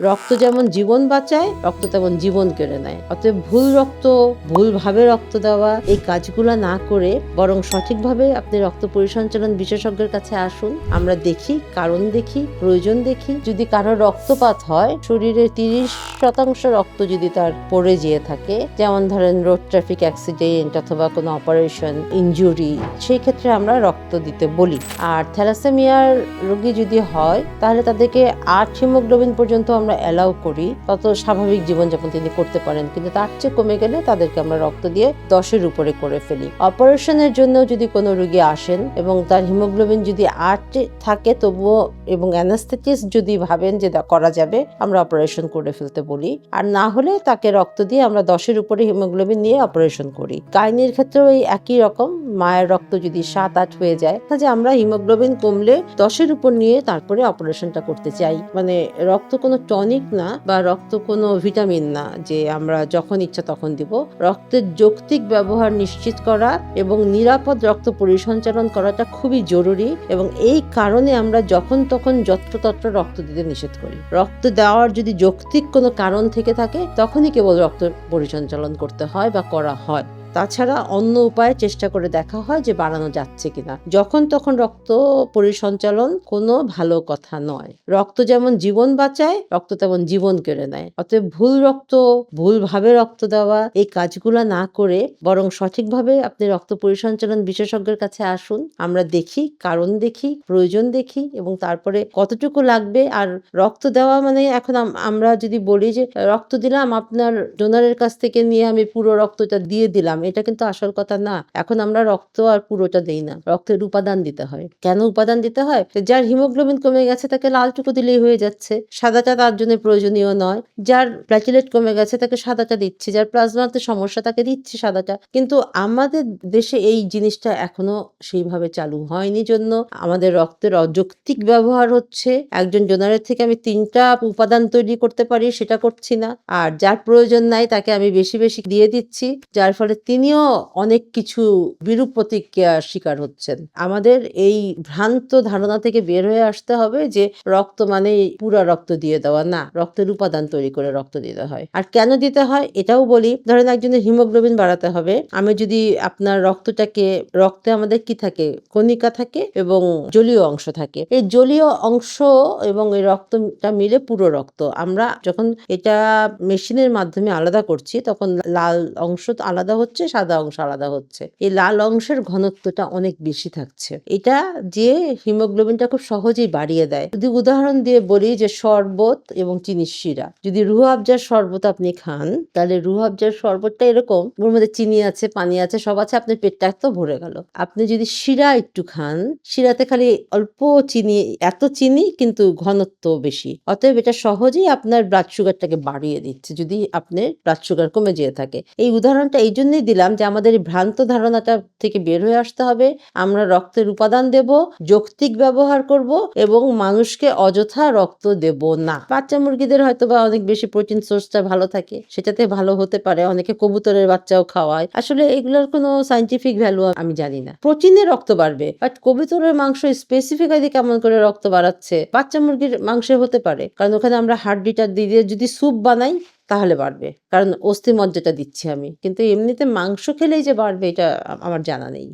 রক্ত যেমন জীবন বাঁচায়, রক্ত তেমন জীবন কেড়ে নেয়। অতএব ভুল রক্ত, ভুলভাবে রক্ত দেওয়া, এই কাজগুলো না করে বরং সঠিকভাবে আপনি রক্ত পরিসঞ্চালন বিশেষজ্ঞের কাছে আসুন। আমরা দেখি, কারণ দেখি, প্রয়োজন দেখি। যদি কারো রক্তপাত হয়, শরীরের 30% রক্ত যদি তার পড়ে যেয়ে থাকে, যেমন ধরেন রোড ট্রাফিক অ্যাক্সিডেন্ট অথবা কোনো অপারেশন, ইনজুরি, সেই ক্ষেত্রে আমরা রক্ত দিতে বলি। আর থ্যালাসেমিয়ার রোগী যদি হয় তাহলে তাদেরকে 8 হিমোগ্লোবিন পর্যন্ত আমরা অ্যালাউ করি, তত স্বাভাবিক জীবনযাপন তিনি করতে পারেন। কিন্তু তার চেয়ে কমে গেলে তাদেরকে আমরা রক্ত দিয়ে 10-এর উপরে করে ফেলি। অপারেশনের জন্য যদি কোনো রোগী আসেন এবং তার হিমোগ্লোবিন যদি 8 থাকে তবুও, এবং অ্যানাস্থেটিস্ট যদি ভাবেন যে করা যাবে, আমরা অপারেশন করে ফেলতে বলি। আর না হলে তাকে রক্ত দিয়ে আমরা 10-এর উপরে হিমোগ্লোবিন নিয়ে অপারেশন করি। গাইনির ক্ষেত্রেও এই একই রকম, মায়ের রক্ত যদি 7-8 হয়ে যায়, তাহলে আমরা হিমোগ্লোবিন কমলে 10-এর উপর নিয়ে তারপরে অপারেশনটা করতে চাই। মানে রক্ত কোনো টনিক না বা রক্ত কোনো ভিটামিন না যে আমরা যখন ইচ্ছা তখন দিব। রক্তের যৌক্তিক ব্যবহার নিশ্চিত করা এবং নিরাপদ রক্ত পরিসঞ্চালন করাটা খুবই জরুরি, এবং এই কারণে আমরা যখন তখন যত্রতত্র রক্ত দিতে নিষেধ করি। রক্ত দেওয়ার যদি যৌক্তিক কোনো কারণ থেকে থাকে তখনই কেবল রক্ত পরিসঞ্চালন করতে হয় বা করা হয়। তাছাড়া অন্য উপায়ে চেষ্টা করে দেখা হয় যে বাড়ানো যাচ্ছে কিনা। যখন তখন রক্ত পরিসঞ্চালন কোনো ভালো কথা নয়। রক্ত যেমন জীবন বাঁচায়, রক্ত তেমন জীবন কেড়ে নেয়। অতএব ভুল রক্ত, ভুলভাবে রক্ত দেওয়া, এই কাজগুলো না করে বরং সঠিকভাবে আপনি রক্ত পরিসঞ্চালন বিশেষজ্ঞের কাছে আসুন। আমরা দেখি, কারণ দেখি, প্রয়োজন দেখি, এবং তারপরে কতটুকু লাগবে। আর রক্ত দেওয়া মানে এখন আমরা যদি বলি যে রক্ত দিলাম, আপনার ডোনারের কাছ থেকে নিয়ে আমি পুরো রক্তটা দিয়ে দিলাম, এটা কিন্তু আসল কথা না। এখন আমরা রক্ত আর পুরোটা দেই না, রক্তের উপাদান দিতে হয়। কেন উপাদান দিতে হয়? যার হিমোগ্লোবিন কমে গেছে তাকে লালটুকু দিলেই হয়ে যাচ্ছে, সাদাটা তার জন্য প্রয়োজনীয় নয়। যার প্ল্যাটিলেট কমে গেছে তাকে সাদাটা দিচ্ছি, যার প্লাজমাতে সমস্যা তাকে দিচ্ছি সাদাটা। কিন্তু আমাদের দেশে এই জিনিসটা এখনো সেইভাবে চালু হয়নি, জন্য আমাদের রক্তের অযৌক্তিক ব্যবহার হচ্ছে। একজন ডোনারের থেকে আমি 3টা উপাদান তৈরি করতে পারি, সেটা করছি না। আর যার প্রয়োজন নাই তাকে আমি বেশি বেশি দিয়ে দিচ্ছি, যার ফলে তিনিও অনেক কিছু বিরূপ প্রতিক্রিয়ার শিকার হচ্ছেন। আমাদের এই ভ্রান্ত ধারণা থেকে বের হয়ে আসতে হবে যে রক্ত মানে পুরা রক্ত দিয়ে দেওয়া না, রক্তের উপাদান তৈরি করে রক্ত দিতে হয়। আর কেন দিতে হয় এটাও বলি। ধরেন একজনের হিমোগ্লোবিন বাড়াতে হবে, আমি যদি আপনার রক্তে আমাদের কি থাকে, কণিকা থাকে এবং জলীয় অংশ থাকে। এই জলীয় অংশ এবং এই রক্তটা মিলে পুরো রক্ত। আমরা যখন এটা মেশিনের মাধ্যমে আলাদা করছি তখন লাল অংশ আলাদা হচ্ছে, সাদা অংশ আলাদা হচ্ছে। এই লাল অংশের ঘনত্বটা অনেক বেশি থাকছে, এটা যে হিমোগ্লোবিনটা খুব সহজেই বাড়িয়ে দেয়। যদি উদাহরণ দিয়ে বলি যে শরবত এবং চিনির শিরা, যদি রুহ আফজার শরবত আপনি খান, তাহলে রুহ আফজার শরবতটা এরকম, ওর মধ্যে চিনি আছে, পানি আছে, সব আছে, আপনার পেটটা তো ভরে গেল। আপনি যদি শিরা একটু খান, শিরাতে খালি অল্প চিনি, এত চিনি কিন্তু ঘনত্ব বেশি। অতএব এটা সহজেই আপনার ব্লাড সুগারটাকে বাড়িয়ে দিচ্ছে যদি আপনার ব্লাড সুগার কমে যেয়ে থাকে। এই উদাহরণটা এই জন্যই দিলাম যে আমাদের ভ্রান্ত ধারণাটা থেকে বের হয়ে আসতে হবে। আমরা রক্তের উপাদান দেব, যৌক্তিক ব্যবহার করব এবং মানুষকে অযথা রক্ত দেব না। বাচ্চা মুরগিদের হয়তো বা অনেক বেশি প্রোটিন সোর্সটা ভালো থাকে, সেটাতে ভালো হতে পারে। অনেকে কবুতরের বাচ্চাও খাওয়ায়। আসলে এগুলোর কোনো সায়েন্টিফিক ভ্যালু আমি জানি না। প্রোটিনে রক্ত বাড়বে, বাট কবুতরের মাংস স্পেসিফিক্যালি কেমন করে রক্ত বাড়াচ্ছে বাচ্চা মুরগির মাংসে হতে পারে, কারণ ওখানে আমরা হাড্ডিটা দিয়ে যদি স্যুপ বানাই তাহলে বাড়বে, কারণ অস্থি মজ্জাটা দিচ্ছি আমি। কিন্তু এমনিতে মাংস খেলেই যে বাড়বে এটা আমার জানা নেই।